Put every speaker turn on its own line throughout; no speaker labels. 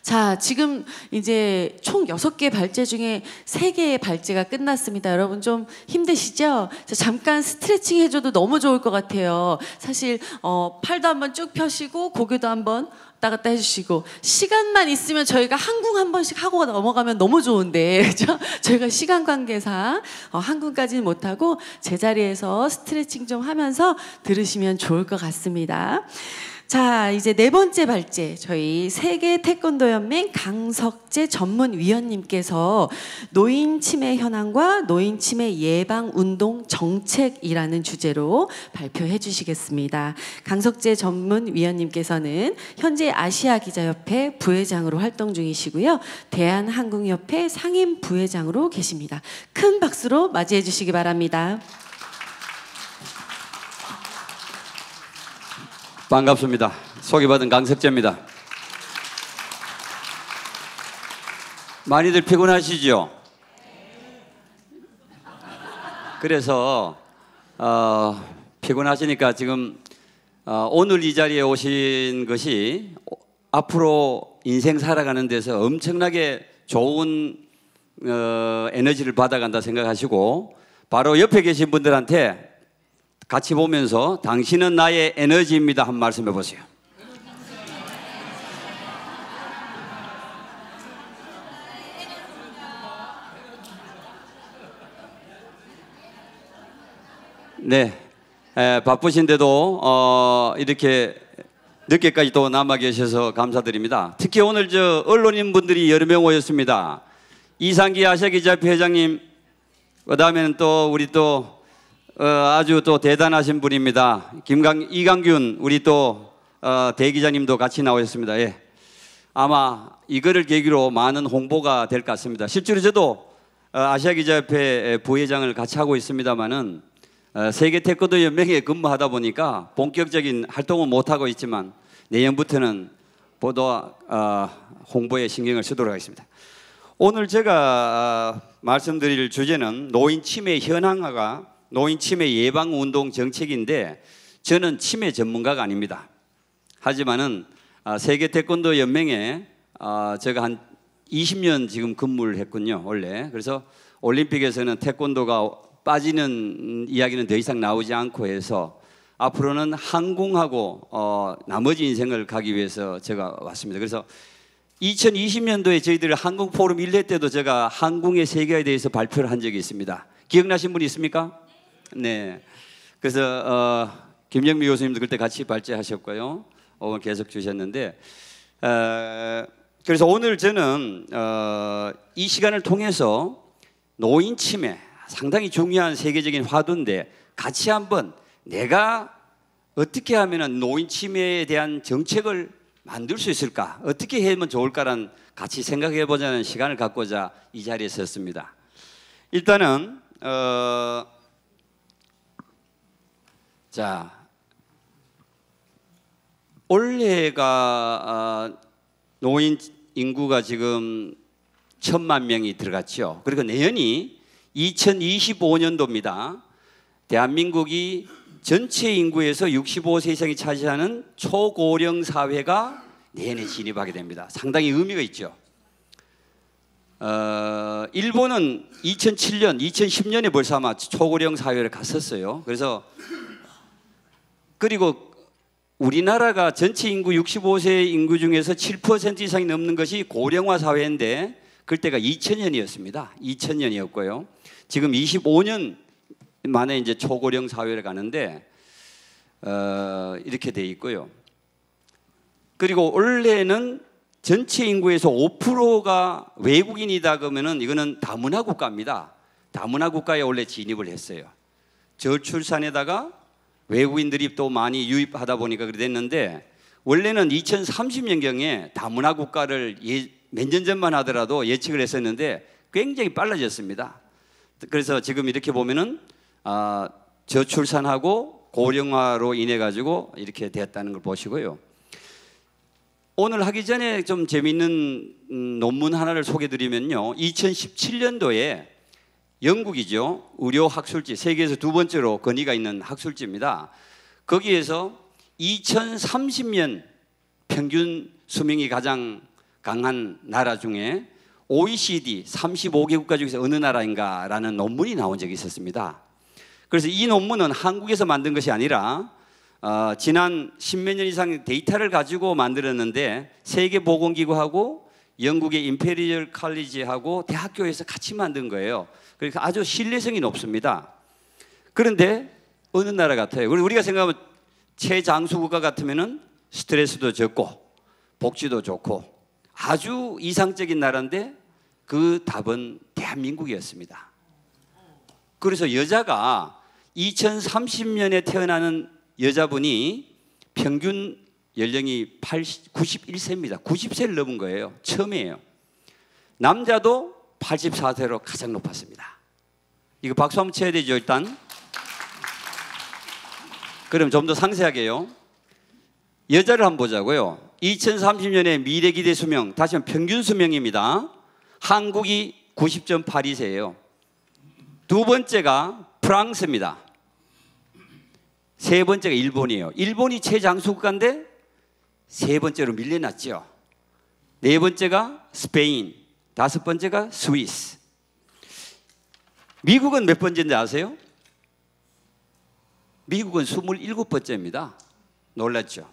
자, 지금 이제 총 6개 발제 중에 3개의 발제가 끝났습니다. 여러분 좀 힘드시죠? 자, 잠깐 스트레칭 해줘도 너무 좋을 것 같아요. 사실 팔도 한번 쭉 펴시고 고개도 한번 왔다 갔다 해주시고, 시간만 있으면 저희가 한궁 한 번씩 하고 넘어가면 너무 좋은데, 그죠? 저희가 시간 관계상 한궁까지는 못하고 제자리에서 스트레칭 좀 하면서 들으시면 좋을 것 같습니다. 자, 이제 4번째 발제, 저희 세계 태권도 연맹 강석재 전문위원님께서 노인 치매 현황과 노인 치매 예방 운동 정책이라는 주제로 발표해 주시겠습니다. 강석재 전문위원님께서는 현재 아시아 기자협회 부회장으로 활동 중이시고요. 대한항공협회 상임 부회장으로 계십니다. 큰 박수로 맞이해 주시기 바랍니다.
반갑습니다. 소개받은 강석재입니다. 많이들 피곤하시죠? 그래서 피곤하시니까 지금 오늘 이 자리에 오신 것이 앞으로 인생 살아가는 데서 엄청나게 좋은 에너지를 받아간다 생각하시고, 바로 옆에 계신 분들한테 같이 보면서 당신은 나의 에너지입니다 한 말씀 해보세요. 네, 바쁘신데도 이렇게 늦게까지 또 남아 계셔서 감사드립니다. 특히 오늘 언론인 분들이 여러 명 오셨습니다. 이상기 아시아기자협회 회장님, 그 다음에는 또 우리 아주 또 대단하신 분입니다. 이강균 우리 대기자님도 같이 나오셨습니다. 예. 아마 이거를 계기로 많은 홍보가 될 것 같습니다. 실제로 저도 아시아기자협회 부회장을 같이 하고 있습니다만은 세계 태권도 연맹에 근무하다 보니까 본격적인 활동은 못 하고 있지만 내년부터는 보도 홍보에 신경을 쓰도록 하겠습니다. 오늘 제가 말씀드릴 주제는 노인 치매 현황화가 노인 치매 예방 운동 정책인데, 저는 치매 전문가가 아닙니다. 하지만은 세계 태권도 연맹에 제가 한 20년 지금 근무를 했군요, 원래. 그래서 올림픽에서는 태권도가 빠지는 이야기는 더 이상 나오지 않고 해서 앞으로는 항공하고 나머지 인생을 가기 위해서 제가 왔습니다. 그래서 2020년도에 저희들 항공 포럼 1회 때도 제가 항공의 세계에 대해서 발표를 한 적이 있습니다. 기억나신 분이 있습니까? 네. 그래서 김영미 교수님도 그때 같이 발제하셨고요. 오늘 계속 주셨는데, 그래서 오늘 저는 이 시간을 통해서 노인 치매, 상당히 중요한 세계적인 화두인데, 같이 한번 내가 어떻게 하면 노인 치매에 대한 정책을 만들 수 있을까, 어떻게 하면 좋을까라는 같이 생각해 보자는 시간을 갖고자 이 자리에 섰습니다. 일단은 자, 올해가 노인 인구가 지금 1,000만 명이 들어갔죠. 그리고 내년이 2025년도입니다. 대한민국이 전체 인구에서 65세 이상이 차지하는 초고령 사회가 내년에 진입하게 됩니다. 상당히 의미가 있죠. 일본은 2007년, 2010년에 벌써 아마 초고령 사회를 갔었어요. 그리고 우리나라가 전체 인구 65세 인구 중에서 7% 이상이 넘는 것이 고령화 사회인데, 그때가 2000년이었습니다. 2000년이었고요. 지금 25년 만에 이제 초고령 사회를 가는데 이렇게 돼 있고요. 그리고 원래는 전체 인구에서 5%가 외국인이다 그러면은 이거는 다문화 국가입니다. 다문화 국가에 원래 진입을 했어요. 저출산에다가 외국인들이 또 많이 유입하다 보니까 그래 됐는데, 원래는 2030년경에 다문화 국가를 몇 년 전만 하더라도 예측을 했었는데 굉장히 빨라졌습니다. 그래서 지금 이렇게 보면은 저출산하고 고령화로 인해 가지고 이렇게 됐다는 걸 보시고요. 오늘 하기 전에 좀 재미있는 논문 하나를 소개드리면요, 2017년도에 영국이죠, 의료학술지, 세계에서 2번째로 권위가 있는 학술지입니다. 거기에서 2030년 평균 수명이 가장 강한 나라 중에 OECD 35개국가 중에서 어느 나라인가라는 논문이 나온 적이 있었습니다. 그래서 이 논문은 한국에서 만든 것이 아니라 지난 10몇 년 이상 데이터를 가지고 만들었는데 세계보건기구하고 영국의 임페리얼 칼리지하고 대학교에서 같이 만든 거예요. 그러니까 아주 신뢰성이 높습니다. 그런데 어느 나라 같아요? 우리가 생각하면 최장수 국가 같으면은 스트레스도 적고 복지도 좋고 아주 이상적인 나라인데 그 답은 대한민국이었습니다. 그래서 여자가 2030년에 태어나는 여자분이 평균 연령이 91세입니다. 90세를 넘은 거예요. 처음이에요. 남자도 84세로 가장 높았습니다. 이거 박수 한번 쳐야 되죠, 일단. 그럼 좀 더 상세하게요. 여자를 한번 보자고요. 2030년에 미래 기대 수명, 다시 한번 평균 수명입니다. 한국이 90.82세예요. 두 번째가 프랑스입니다. 세 번째가 일본이에요. 일본이 최장수 국가인데 세 번째로 밀려났죠. 네 번째가 스페인, 다섯 번째가 스위스. 미국은 몇 번째인지 아세요? 미국은 27번째입니다. 놀랐죠?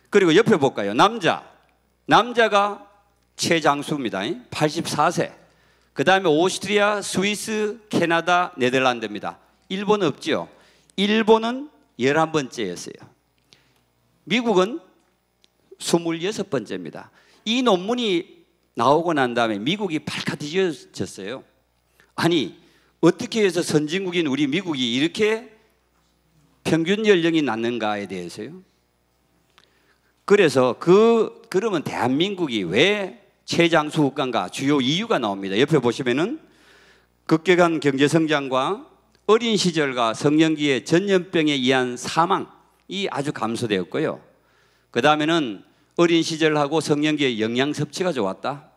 그리고 옆에 볼까요? 남자가 최장수입니다. 84세. 그 다음에 오스트리아, 스위스, 캐나다, 네덜란드입니다. 일본 없죠? 일본은 11번째였어요. 미국은 26번째입니다. 이 논문이 나오고 난 다음에 미국이 발칵 뒤집어졌어요. 아니, 어떻게 해서 선진국인 우리 미국이 이렇게 평균 연령이 낮는가에 대해서요. 그래서 그러면 대한민국이 왜 최장수 국가인가 주요 이유가 나옵니다. 옆에 보시면은 급격한 경제 성장과 어린 시절과 성년기의 전염병에 의한 사망이 아주 감소되었고요. 그 다음에는 어린 시절하고 성년기의 영양 섭취가 좋았다.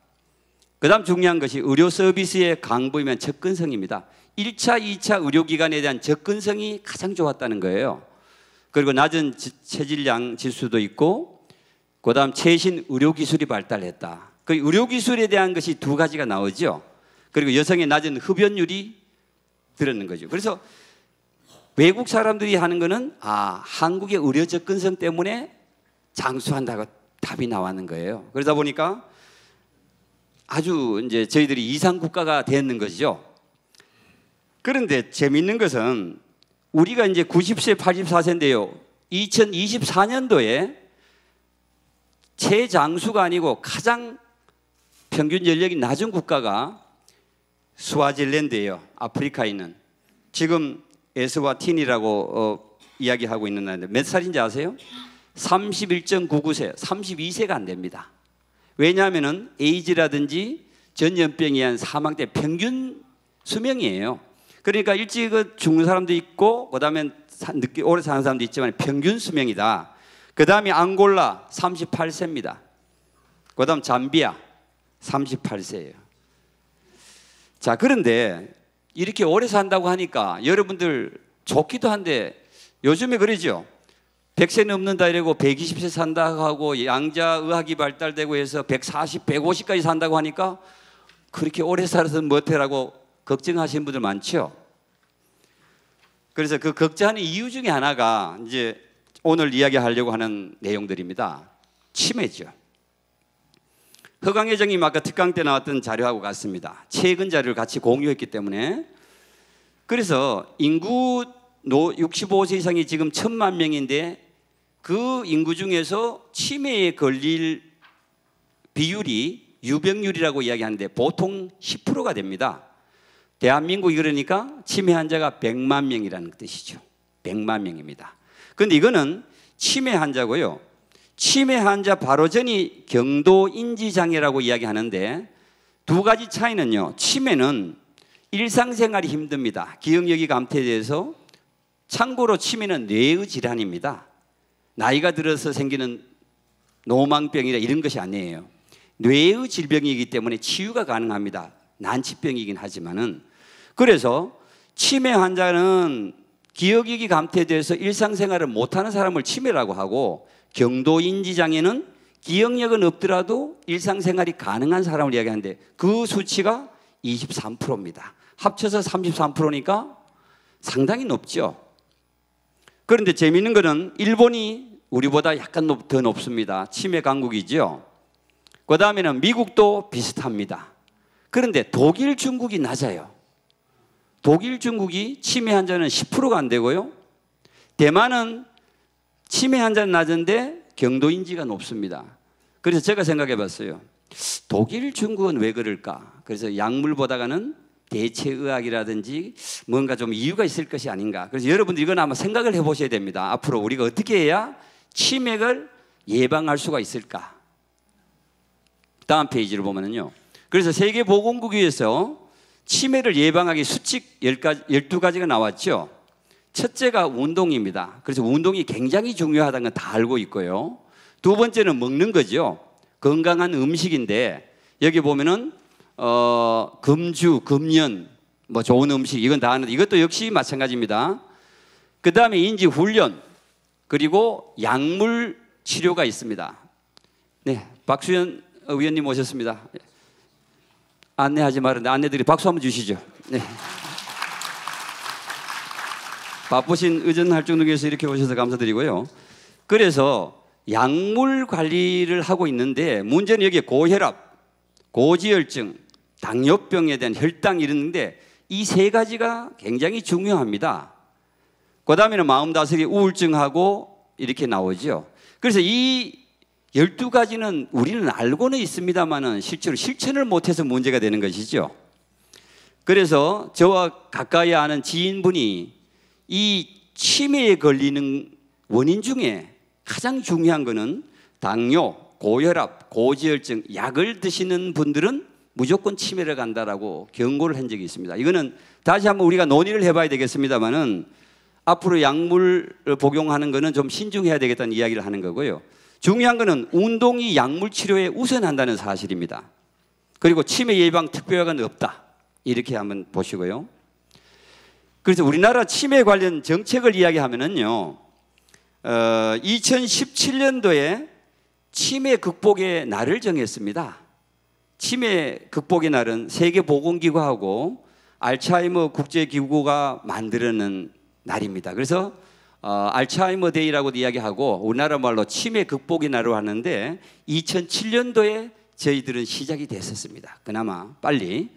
그 다음 중요한 것이 의료 서비스의 강보이면 접근성입니다. 1차, 2차 의료기관에 대한 접근성이 가장 좋았다는 거예요. 그리고 낮은 체질량 지수도 있고 그 다음 최신 의료기술이 발달했다. 그 의료기술에 대한 것이 두 가지가 나오죠. 그리고 여성의 낮은 흡연율이 들었는 거죠. 그래서 외국 사람들이 하는 거는 한국의 의료 접근성 때문에 장수한다고 답이 나왔는 거예요. 그러다 보니까 아주 이제 저희들이 이상 국가가 됐는 것이죠. 그런데 재미있는 것은 우리가 이제 90세, 84세인데요. 2024년도에 최장수가 아니고 가장 평균 연령이 낮은 국가가 스와질랜드예요. 아프리카에 있는. 지금 에스와틴이라고 이야기하고 있는 나라인데 몇 살인지 아세요? 31.99세, 32세가 안 됩니다. 왜냐하면 에이즈라든지 전염병에 의한 사망 때 평균 수명이에요. 그러니까 일찍 죽는 사람도 있고 그 다음에 늦게 오래 사는 사람도 있지만 평균 수명이다. 그 다음에 앙골라 38세입니다. 그 다음 잠비아 38세예요. 자, 그런데 이렇게 오래 산다고 하니까 여러분들 좋기도 한데 요즘에 그러죠. 100세 넘는다 이러고 120세 산다고 하고 양자의학이 발달되고 해서 140, 150까지 산다고 하니까 그렇게 오래 살아서 못해라고 걱정하시는 분들 많죠. 그래서 그 걱정하는 이유 중에 하나가 이제 오늘 이야기하려고 하는 내용들입니다. 치매죠. 허강 회장님 아까 특강 때 나왔던 자료하고 같습니다. 최근 자료를 같이 공유했기 때문에. 그래서 인구 65세 이상이 지금 1,000만 명인데 그 인구 중에서 치매에 걸릴 비율이 유병률이라고 이야기하는데 보통 10%가 됩니다. 대한민국이 그러니까 치매 환자가 100만 명이라는 뜻이죠. 100만 명입니다. 그런데 이거는 치매 환자고요. 치매 환자 바로 전이 경도인지장애라고 이야기하는데 두 가지 차이는요. 치매는 일상생활이 힘듭니다. 기억력이 감퇴돼서. 참고로 치매는 뇌의 질환입니다. 나이가 들어서 생기는 노망병이나 이런 것이 아니에요. 뇌의 질병이기 때문에 치유가 가능합니다. 난치병이긴 하지만은. 그래서 치매 환자는 기억력이 감퇴돼서 일상생활을 못하는 사람을 치매라고 하고 경도인지장애는 기억력은 없더라도 일상생활이 가능한 사람을 이야기하는데 그 수치가 23%입니다. 합쳐서 33%니까 상당히 높죠. 그런데 재미있는 것은 일본이 우리보다 약간 더 높습니다. 치매 강국이죠. 그 다음에는 미국도 비슷합니다. 그런데 독일, 중국이 낮아요. 독일, 중국이 치매 환자는 10%가 안 되고요. 대만은 치매 환자는 낮은데 경도인지가 높습니다. 그래서 제가 생각해 봤어요. 독일, 중국은 왜 그럴까? 그래서 약물 보다가는 대체의학이라든지 뭔가 좀 이유가 있을 것이 아닌가. 그래서 여러분들 이건 아마 생각을 해보셔야 됩니다. 앞으로 우리가 어떻게 해야 치매를 예방할 수가 있을까? 다음 페이지를 보면은요. 그래서 세계보건국에서 치매를 예방하기 수칙 12가지가 나왔죠. 첫째가 운동입니다. 그래서 운동이 굉장히 중요하다는 건 다 알고 있고요. 두 번째는 먹는 거죠. 건강한 음식인데 여기 보면은 금주, 금연, 뭐 좋은 음식 이건 다 하는데 이것도 역시 마찬가지입니다. 그 다음에 인지 훈련 그리고 약물 치료가 있습니다. 네, 박수현 의원님 오셨습니다. 안내하지 말았는데 안내드리 박수 한번 주시죠. 네. 바쁘신 의전활동국에서 이렇게 오셔서 감사드리고요. 그래서 약물 관리를 하고 있는데 문제는 여기에 고혈압, 고지혈증, 당뇨병에 대한 혈당 이러는데 이 세 가지가 굉장히 중요합니다. 그 다음에는 마음 다스리기 우울증하고 이렇게 나오죠. 그래서 이 12가지는 우리는 알고는 있습니다만은 실제로 실천을 못해서 문제가 되는 것이죠. 그래서 저와 가까이 아는 지인분이 이 치매에 걸리는 원인 중에 가장 중요한 것은 당뇨, 고혈압, 고지혈증 약을 드시는 분들은 무조건 치매를 간다라고 경고를 한 적이 있습니다. 이거는 다시 한번 우리가 논의를 해봐야 되겠습니다만은 앞으로 약물을 복용하는 것은 좀 신중해야 되겠다는 이야기를 하는 거고요. 중요한 것은 운동이 약물 치료에 우선한다는 사실입니다. 그리고 치매 예방 특별약은 없다. 이렇게 한번 보시고요. 그래서 우리나라 치매 관련 정책을 이야기하면은요, 2017년도에 치매 극복의 날을 정했습니다. 치매 극복의 날은 세계보건기구하고 알츠하이머 국제기구가 만드는 날입니다. 그래서 알츠하이머 데이라고도 이야기하고 우리나라 말로 치매 극복의 날로 하는데 2007년도에 저희들은 시작이 됐었습니다. 그나마 빨리.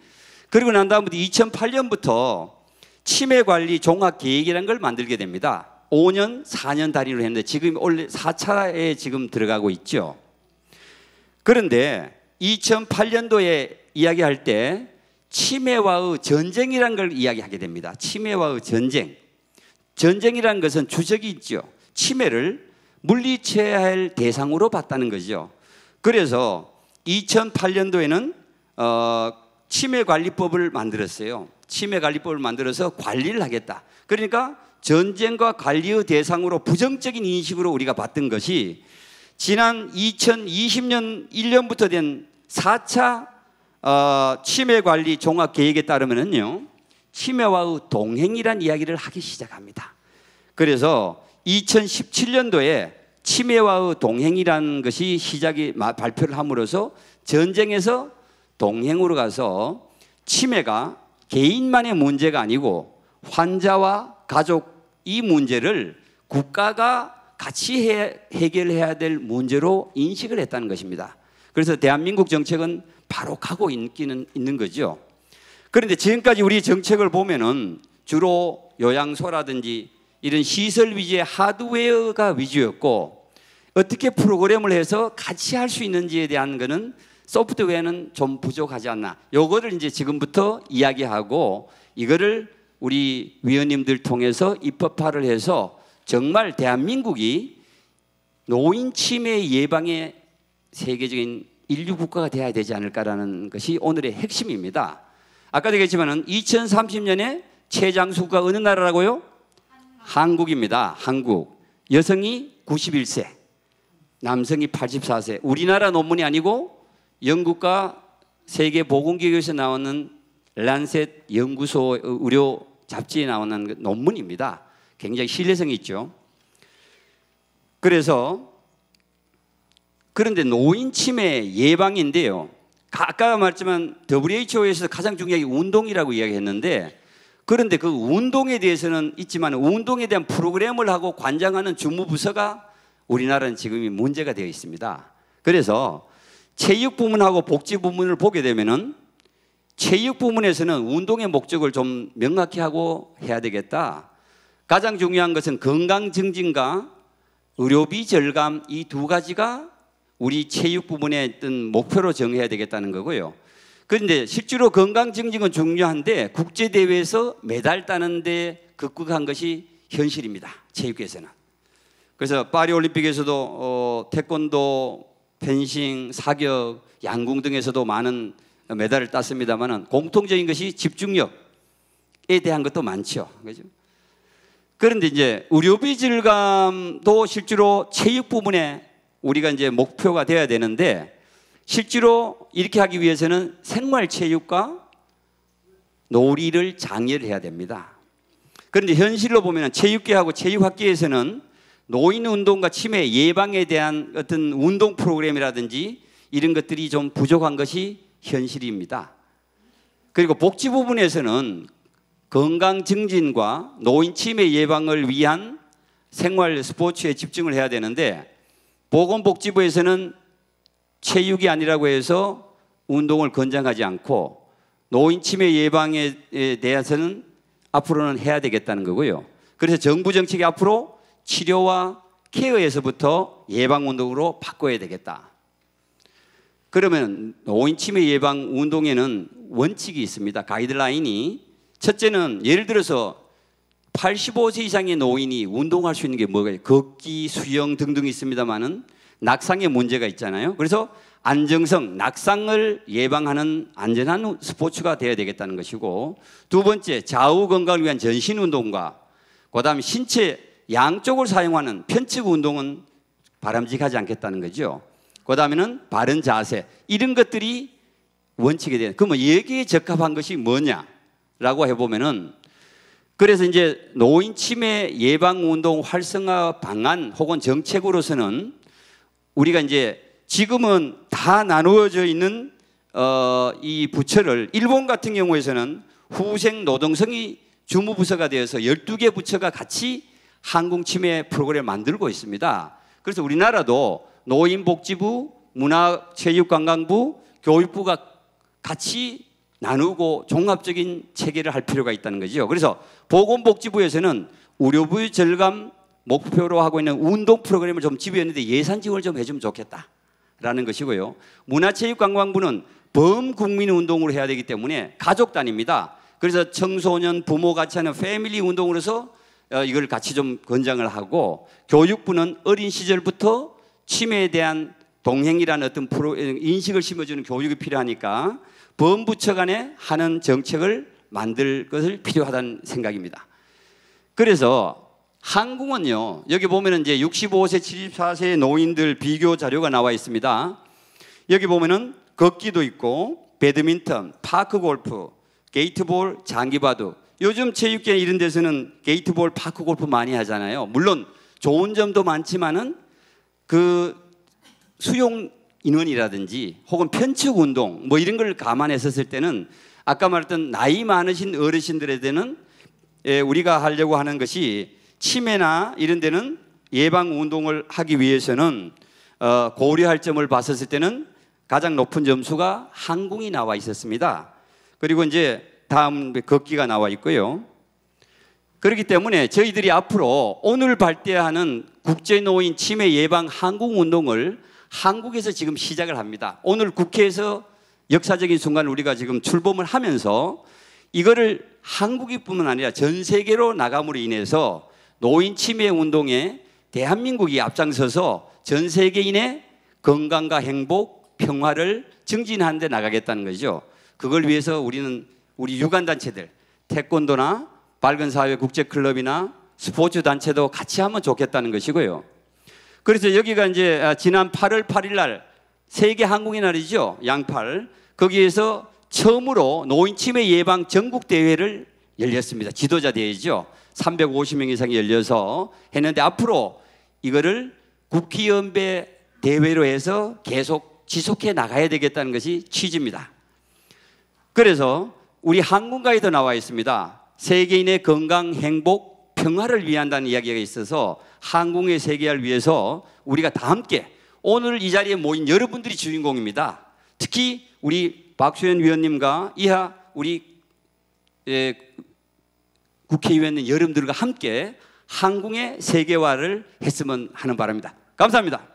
그리고 난 다음부터 2008년부터 치매 관리 종합 계획이라는 걸 만들게 됩니다. 5년, 4년 단위로 했는데 지금 원래 4차에 지금 들어가고 있죠. 그런데 2008년도에 이야기할 때 치매와의 전쟁이라는 걸 이야기하게 됩니다. 치매와의 전쟁. 전쟁이라는 것은 주적이 있죠. 치매를 물리쳐야 할 대상으로 봤다는 거죠. 그래서 2008년도에는 치매관리법을 만들었어요. 치매관리법을 만들어서 관리를 하겠다. 그러니까 전쟁과 관리의 대상으로 부정적인 인식으로 우리가 봤던 것이 지난 2020년 1년부터 된 4차 치매관리 종합계획에 따르면요, 치매와의 동행이란 이야기를 하기 시작합니다. 그래서 2017년도에 치매와의 동행이라는 것이 발표를 함으로써 전쟁에서 동행으로 가서 치매가 개인만의 문제가 아니고 환자와 가족 이 문제를 국가가 같이 해결해야 될 문제로 인식을 했다는 것입니다. 그래서 대한민국 정책은 바로 가고 있는 거죠. 그런데 지금까지 우리 정책을 보면은 주로 요양소라든지 이런 시설 위주의 하드웨어가 위주였고 어떻게 프로그램을 해서 같이 할 수 있는지에 대한 거는 소프트웨어는 좀 부족하지 않나. 요거를 이제 지금부터 이야기하고 이거를 우리 위원님들 통해서 입법화를 해서 정말 대한민국이 노인 치매 예방의 세계적인 인류 국가가 되어야 되지 않을까라는 것이 오늘의 핵심입니다. 아까도 얘기했지만 2030년에 최장수가 어느 나라라고요? 한국입니다. 한국. 여성이 91세, 남성이 84세. 우리나라 논문이 아니고 영국과 세계보건기구에서 나오는 란셋 연구소 의료 잡지에 나오는 논문입니다. 굉장히 신뢰성이 있죠. 그래서 그런데 노인 치매 예방인데요. 아까 말했지만 WHO에서 가장 중요한 게 운동이라고 이야기했는데, 그런데 그 운동에 대해서는 있지만 운동에 대한 프로그램을 하고 관장하는 주무부서가 우리나라는 지금 문제가 되어 있습니다. 그래서 체육 부문하고 복지 부문을 보게 되면은 체육 부문에서는 운동의 목적을 좀 명확히 하고 해야 되겠다. 가장 중요한 것은 건강 증진과 의료비 절감, 이 두 가지가 우리 체육 부문의 어떤 목표로 정해야 되겠다는 거고요. 그런데 실제로 건강 증진은 중요한데 국제대회에서 메달 따는 데 극복한 것이 현실입니다. 체육계에서는. 그래서 파리올림픽에서도 태권도, 펜싱, 사격, 양궁 등에서도 많은 메달을 땄습니다만 공통적인 것이 집중력에 대한 것도 많죠. 그죠? 그런데 이제 의료비 절감도 실제로 체육 부분에 우리가 이제 목표가 돼야 되는데, 실제로 이렇게 하기 위해서는 생활체육과 놀이를 장려를 해야 됩니다. 그런데 현실로 보면 체육계하고 체육학계에서는 노인운동과 치매 예방에 대한 어떤 운동 프로그램이라든지 이런 것들이 좀 부족한 것이 현실입니다. 그리고 복지 부분에서는 건강 증진과 노인 치매 예방을 위한 생활 스포츠에 집중을 해야 되는데, 보건복지부에서는 체육이 아니라고 해서 운동을 권장하지 않고 노인 치매 예방에 대해서는 앞으로는 해야 되겠다는 거고요. 그래서 정부 정책이 앞으로 치료와 케어에서부터 예방운동으로 바꿔야 되겠다. 그러면 노인 치매 예방 운동에는 원칙이 있습니다. 가이드라인이. 첫째는 예를 들어서 85세 이상의 노인이 운동할 수 있는 게 뭐가 있어요? 걷기, 수영 등등 있습니다만은 낙상의 문제가 있잖아요. 그래서 안정성, 낙상을 예방하는 안전한 스포츠가 되어야 되겠다는 것이고, 두 번째 좌우 건강을 위한 전신 운동과 그다음에 신체 양쪽을 사용하는 편측 운동은 바람직하지 않겠다는 거죠. 그다음에는 바른 자세, 이런 것들이 원칙이 돼요. 그러면 여기에 적합한 것이 뭐냐라고 해보면은, 그래서 이제 노인 치매 예방 운동 활성화 방안 혹은 정책으로서는 우리가 이제 지금은 다 나누어져 있는 이 부처를, 일본 같은 경우에서는 후생 노동성이 주무부서가 되어서 12개 부처가 같이 항공치매 프로그램을 만들고 있습니다. 그래서 우리나라도 노인복지부, 문화체육관광부, 교육부가 같이 나누고 종합적인 체계를 할 필요가 있다는 거죠. 그래서 보건복지부에서는 의료비 절감 목표로 하고 있는 운동 프로그램을 좀 집어했는데 예산 지원을 좀 해주면 좋겠다라는 것이고요. 문화체육관광부는 범국민 운동으로 해야 되기 때문에 가족 단위입니다. 그래서 청소년, 부모 같이 하는 패밀리 운동으로서 이걸 같이 좀 권장을 하고, 교육부는 어린 시절부터 치매에 대한 동행이라는 어떤 인식을 심어주는 교육이 필요하니까 범부처 간에 하는 정책을 만들 것을 필요하다는 생각입니다. 그래서 한국은요, 여기 보면은 이제 65세, 74세 노인들 비교 자료가 나와 있습니다. 여기 보면은 걷기도 있고, 배드민턴, 파크 골프, 게이트볼, 장기바둑. 요즘 체육계 이런 데서는 게이트볼, 파크 골프 많이 하잖아요. 물론 좋은 점도 많지만은 그 수용 인원이라든지 혹은 편측 운동 뭐 이런 걸 감안했었을 때는 아까 말했던 나이 많으신 어르신들에게는 우리가 하려고 하는 것이 치매나 이런 데는 예방 운동을 하기 위해서는 고려할 점을 봤었을 때는 가장 높은 점수가 항공이 나와 있었습니다. 그리고 이제 다음 걷기가 나와 있고요. 그렇기 때문에 저희들이 앞으로 오늘 발대하는 국제노인 치매 예방 항공 운동을 한국에서 지금 시작을 합니다. 오늘 국회에서 역사적인 순간을 우리가 지금 출범을 하면서 이거를 한국뿐만 아니라 전 세계로 나감으로 인해서 노인 치매 운동에 대한민국이 앞장서서 전 세계인의 건강과 행복, 평화를 증진하는 데 나가겠다는 거죠. 그걸 위해서 우리는 우리 유관단체들, 태권도나 밝은사회 국제클럽이나 스포츠 단체도 같이 하면 좋겠다는 것이고요. 그래서 여기가 이제 지난 8월 8일 날 세계 항공의 날이죠. 양팔. 거기에서 처음으로 노인 치매 예방 전국 대회를 열렸습니다. 지도자 대회죠. 350명 이상이 열려서 했는데 앞으로 이거를 국회의원배 대회로 해서 계속 지속해 나가야 되겠다는 것이 취지입니다. 그래서 우리 항공가에도 나와 있습니다. 세계인의 건강, 행복, 평화를 위한다는 이야기가 있어서 항공의 세계화를 위해서 우리가 다 함께 오늘 이 자리에 모인 여러분들이 주인공입니다. 특히 우리 박수현 위원님과 이하 우리 국회의원 여러분들과 함께 항공의 세계화를 했으면 하는 바람입니다. 감사합니다.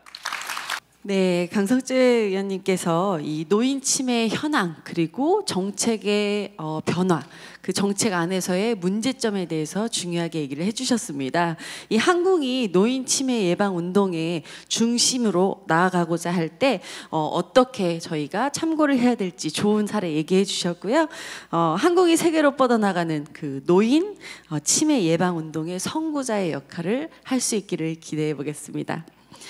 네, 강성재 의원님께서 이 노인 치매 현황 그리고 정책의 변화, 그 정책 안에서의 문제점에 대해서 중요하게 얘기를 해주셨습니다. 이 항공이 노인 치매 예방 운동의 중심으로 나아가고자 할 때 어떻게 저희가 참고를 해야 될지 좋은 사례 얘기해 주셨고요. 항공이 세계로 뻗어나가는 그 노인 치매 예방 운동의 선구자의 역할을 할 수 있기를 기대해 보겠습니다.